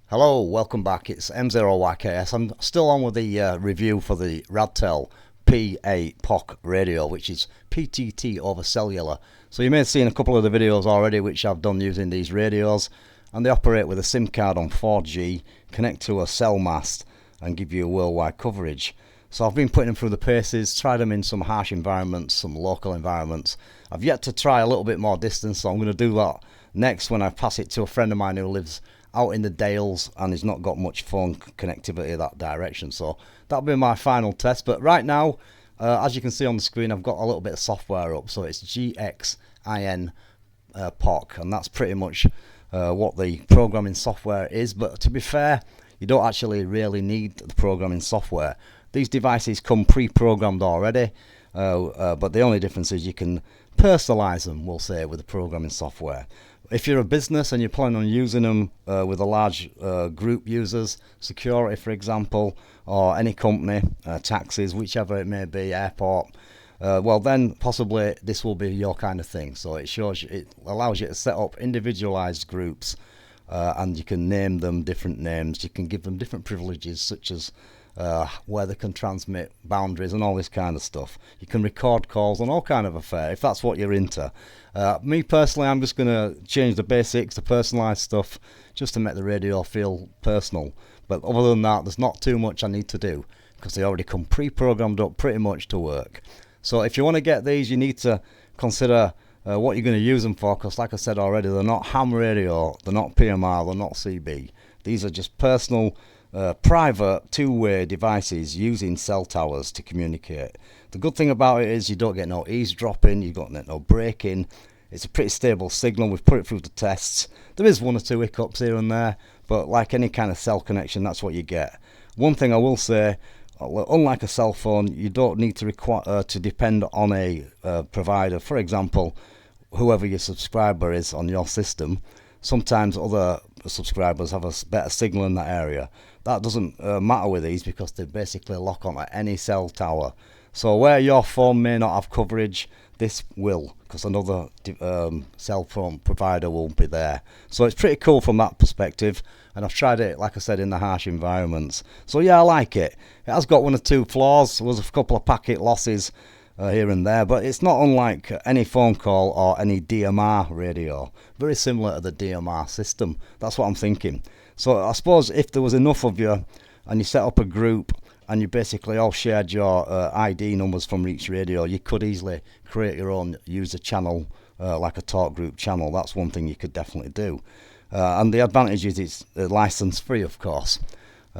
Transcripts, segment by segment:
Hello, welcome back. It's M0YKS. I'm still on with the review for the Radtel PoC radio, which is PTT over cellular. So you may have seen a couple of the videos already which I've done using these radios, and they operate with a SIM card on 4G, connect to a cell mast and give you worldwide coverage. So I've been putting them through the paces, tried them in some harsh environments, some local environments. I've yet to try a little bit more distance, so I'm going to do that next when I pass it to a friend of mine who lives out in the Dales and he's not got much phone connectivity that direction. So that'll be my final test. But right now, as you can see on the screen, I've got a little bit of software up. So it's GxinPoC, and that's pretty much what the programming software is. But to be fair, you don't actually really need the programming software. These devices come pre-programmed already, but the only difference is you can personalize them, we'll say, with the programming software. If you're a business and you're planning on using them with a large group users, security for example, or any company, taxis, whichever it may be, airport, well then possibly this will be your kind of thing. So it allows you to set up individualized groups, and you can name them different names. You can give them different privileges, such as where they can transmit, boundaries and all this kind of stuff. You can record calls and all kind of affair if that's what you're into. Me personally, I'm just going to change the basics, the personalised stuff, just to make the radio feel personal. But other than that, there's not too much I need to do because they already come pre-programmed up pretty much to work. So if you want to get these, you need to consider what you're going to use them for, because like I said already, they're not ham radio, they're not PMR, they're not CB. These are just personal private two-way devices using cell towers to communicate. The good thing about it is you don't get no eavesdropping, you don't get no breaking. It's a pretty stable signal. We've put it through the tests. There is one or two hiccups here and there, but like any kind of cell connection, that's what you get. One thing I will say, unlike a cell phone, you don't need to depend on a provider. For example, whoever your subscriber is on your system. Sometimes other subscribers have a better signal in that area. That doesn't matter with these because they basically lock onto any cell tower. So where your phone may not have coverage, this will, because another cell phone provider will be there. So it's pretty cool from that perspective, and I've tried it, like I said, in the harsh environments. So yeah, I like it. It has got one or two flaws. There was a couple of packet losses here and there, but it's not unlike any phone call or any DMR radio. Very similar to the DMR system. That's what I'm thinking. So I suppose if there was enough of you and you set up a group and you basically all shared your ID numbers from each radio, you could easily create your own user channel, like a talk group channel. That's one thing you could definitely do. And the advantage is it's license free, of course.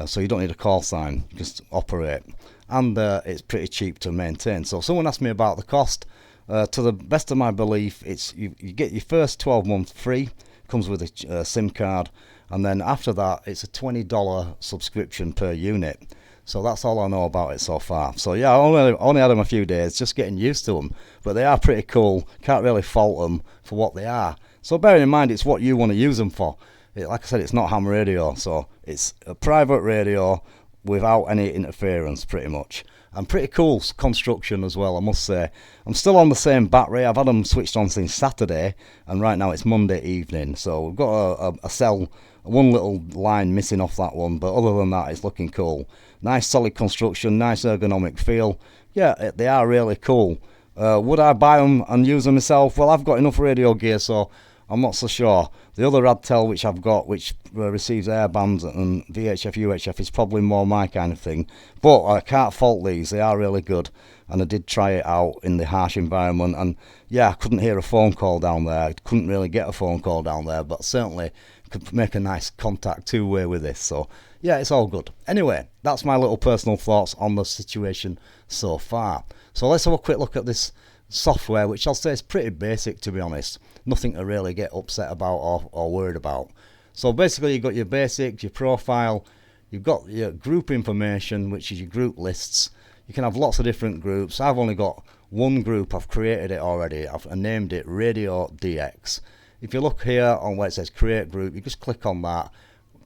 So you don't need a call sign, just operate. And it's pretty cheap to maintain. So someone asked me about the cost. To the best of my belief, it's you get your first 12 months free, comes with a SIM card, and then after that it's a $20 subscription per unit. So that's all I know about it so far. So yeah, I only had them a few days, just getting used to them, but they are pretty cool. Can't really fault them for what they are. So bearing in mind it's what you want to use them for. Like I said, it's not ham radio, so it's a private radio without any interference, pretty much. And pretty cool construction as well, I must say. I'm still on the same battery. I've had them switched on since Saturday, and right now it's Monday evening. So we've got a cell, one little line missing off that one, but other than that, it's looking cool. Nice solid construction, nice ergonomic feel. Yeah, they are really cool. Would I buy them and use them myself? Well, I've got enough radio gear, so I'm not so sure. The other Radtel which I've got, which receives airbands and VHF, UHF, is probably more my kind of thing. But I can't fault these. They are really good. And I did try it out in the harsh environment. And yeah, I couldn't hear a phone call down there. I couldn't really get a phone call down there. But certainly could make a nice contact two-way with this. So yeah, it's all good. Anyway, that's my little personal thoughts on the situation so far. So let's have a quick look at this software, which I'll say is pretty basic, to be honest. Nothing to really get upset about or worried about. So basically you've got your basics, your profile, you've got your group information, which is your group lists. You can have lots of different groups. I've only got one group. I've created it already. I've named it Radio DX. If you look here on where it says create group, you just click on that,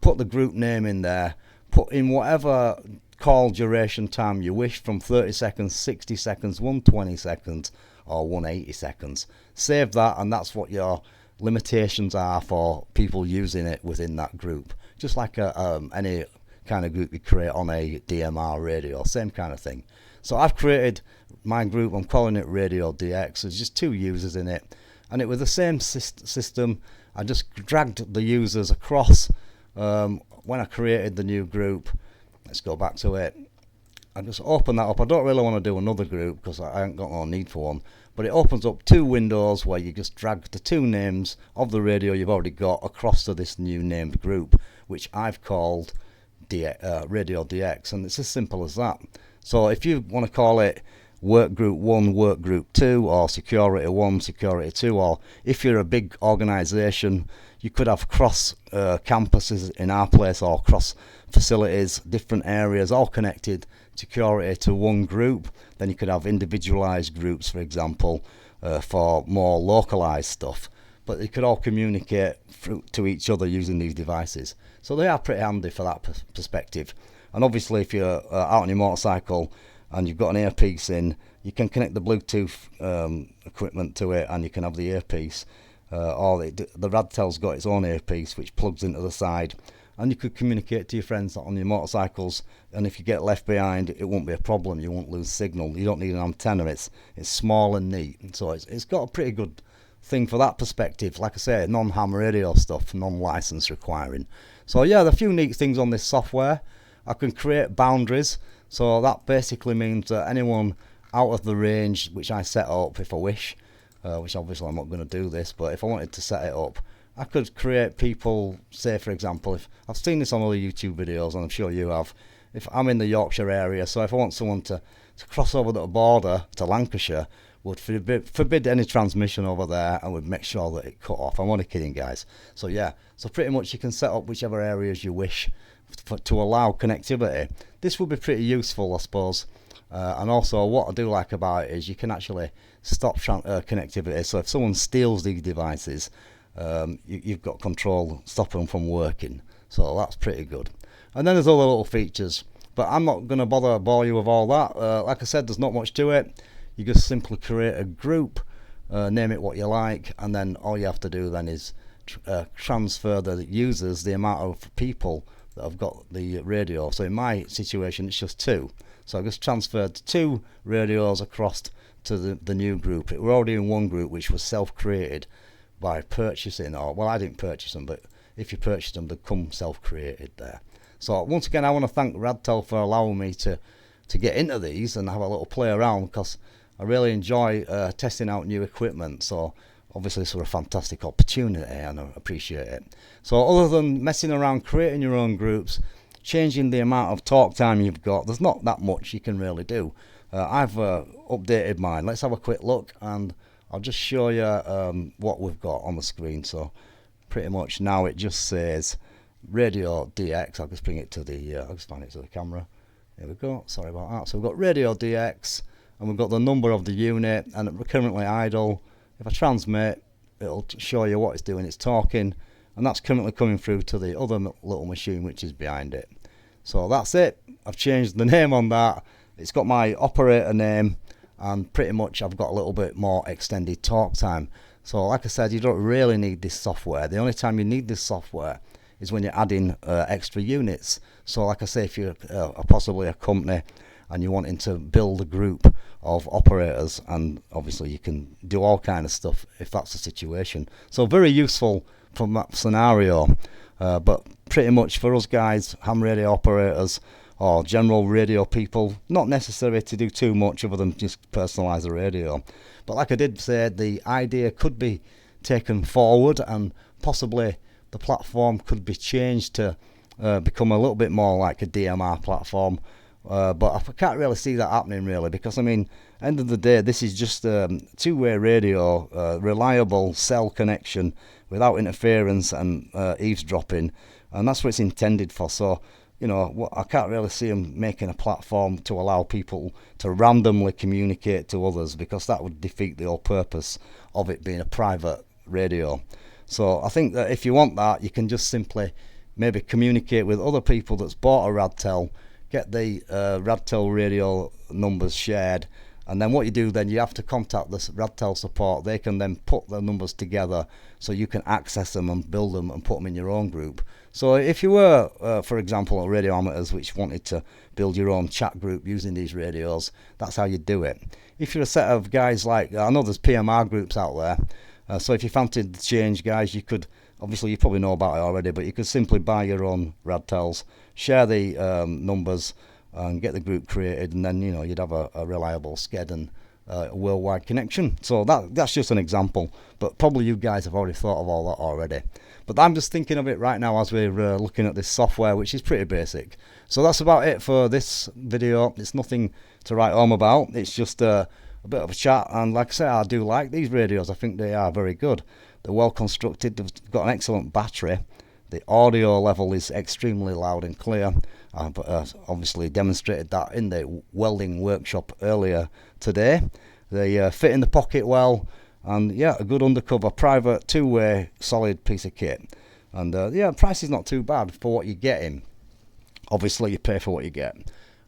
put the group name in there, put in whatever call duration time you wish, from 30 seconds, 60 seconds, 120 seconds or 180 seconds. Save that, and that's what your limitations are for people using it within that group. just like any kind of group you create on a DMR radio, same kind of thing. So I've created my group, I'm calling it Radio DX. There's just 2 users in it, and it was the same system. I just dragged the users across when I created the new group. Let's go back to it. I just open that up. I don't really want to do another group because I ain't got no need for one, but it opens up 2 windows where you just drag the 2 names of the radio you've already got across to this new named group, which I've called Radio DX, and it's as simple as that. So if you want to call it Work Group 1, Work Group 2, or Security 1, Security 2, or if you're a big organisation, you could have cross campuses in our place, or cross facilities, different areas, all connected security to one group. Then you could have individualised groups, for example, for more localised stuff. But they could all communicate to each other using these devices. So they are pretty handy for that perspective. And obviously if you're out on your motorcycle and you've got an earpiece in, you can connect the Bluetooth equipment to it, and you can have the earpiece. Or the Radtel's got its own earpiece which plugs into the side, and you could communicate to your friends on your motorcycles, and if you get left behind it won't be a problem, you won't lose signal. You don't need an antenna, it's small and neat, so it's got a pretty good thing for that perspective. Like I say, non-ham radio stuff, non-license requiring. So yeah, there are a few neat things on this software. I can create boundaries, so that basically means that anyone out of the range which I set up, if I wish, which obviously I'm not going to do this, but if I wanted to set it up, I could create people, say for example, if I've seen this on other YouTube videos, and I'm sure you have, if I'm in the Yorkshire area, so if I want someone to cross over the border to Lancashire, would forbid any transmission over there, and would make sure that it cut off. I'm only kidding, guys. So yeah, so pretty much you can set up whichever areas you wish to allow connectivity. This would be pretty useful, I suppose. And also what I do like about it is you can actually stop connectivity. So if someone steals these devices, you've got control, stop them from working. So that's pretty good. And then there's other little features, but I'm not going to bore you with all that. Like I said, there's not much to it. You just simply create a group, name it what you like, and then all you have to do then is transfer the users, the amount of people that have got the radio. So in my situation it's just 2, so I just transferred 2 radios across to the new group. We're already in one group which was self-created by purchasing, or well, I didn't purchase them, but if you purchase them they come self-created there. So once again, I want to thank Radtel for allowing me to get into these and have a little play around, because I really enjoy testing out new equipment. So obviously this was a fantastic opportunity and I appreciate it. So other than messing around, creating your own groups, changing the amount of talk time you've got, there's not that much you can really do. I've updated mine. Let's have a quick look and I'll just show you what we've got on the screen. So pretty much now it just says Radio DX. I'll just bring it to the I'll just find it to the camera. There we go, sorry about that. So we've got Radio DX and we've got the number of the unit, and we're currently idle. If I transmit, it'll show you what it's doing. It's talking, and that's currently coming through to the other little machine which is behind it. So that's it. I've changed the name on that. It's got my operator name, and pretty much I've got a little bit more extended talk time. So like I said, you don't really need this software. The only time you need this software is when you're adding extra units. So like I say, if you're possibly a company and you're wanting to build a group of operators, and obviously you can do all kind of stuff if that's the situation. So very useful from that scenario, but pretty much for us guys, ham radio operators or general radio people, not necessary to do too much other than just personalize the radio. But like I did say, the idea could be taken forward, and possibly the platform could be changed to become a little bit more like a DMR platform. But I can't really see that happening really, because I mean, end of the day, this is just two-way radio, reliable cell connection without interference and eavesdropping, and that's what it's intended for. So you know, I can't really see them making a platform to allow people to randomly communicate to others, because that would defeat the whole purpose of it being a private radio. So I think that if you want that, you can just simply maybe communicate with other people that's bought a Radtel, get the Radtel radio numbers shared, And then what you do then, you have to contact the Radtel support. They can then put the numbers together so you can access them and build them and put them in your own group. So if you were, for example, radio amateurs which wanted to build your own chat group using these radios, that's how you do it. If you're a set of guys like, I know there's PMR groups out there, so if you fancied the change, guys, you could, obviously you probably know about it already, but you could simply buy your own Radtels, share the numbers, and get the group created, and then you'd have a reliable SCED and a worldwide connection. So that's just an example, but probably you guys have already thought of all that already. But I'm just thinking of it right now as we're looking at this software, which is pretty basic. So that's about it for this video. It's nothing to write home about. It's just a bit of a chat, and like I say, I do like these radios. I think they are very good. They're well constructed. They've got an excellent battery. The audio level is extremely loud and clear. I've obviously demonstrated that in the welding workshop earlier today. They fit in the pocket well, and yeah, a good undercover, private, two-way, solid piece of kit. And yeah, price is not too bad for what you're getting. Obviously, you pay for what you get.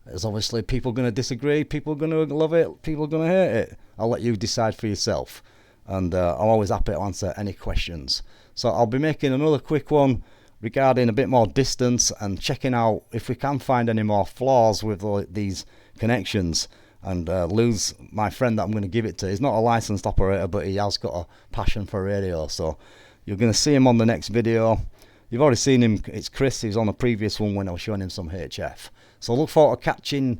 There's obviously people going to disagree, people going to love it, people going to hate it. I'll let you decide for yourself. And I'm always happy to answer any questions. So I'll be making another quick one regarding a bit more distance and checking out if we can find any more flaws with these connections. And Lou's my friend that I'm going to give it to. He's not a licensed operator, but he has got a passion for radio. So you're going to see him on the next video. You've already seen him. It's Chris. He was on the previous one when I was showing him some HF. So look forward to catching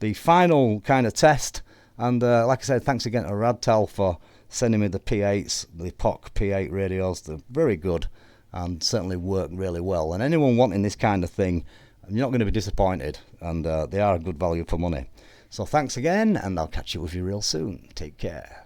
the final kind of test. And like I said, thanks again to Radtel for sending me the P8s, the PoC P8 radios. They're very good and certainly work really well. And anyone wanting this kind of thing, you're not going to be disappointed. And they are a good value for money. So thanks again, and I'll catch you with you real soon. Take care.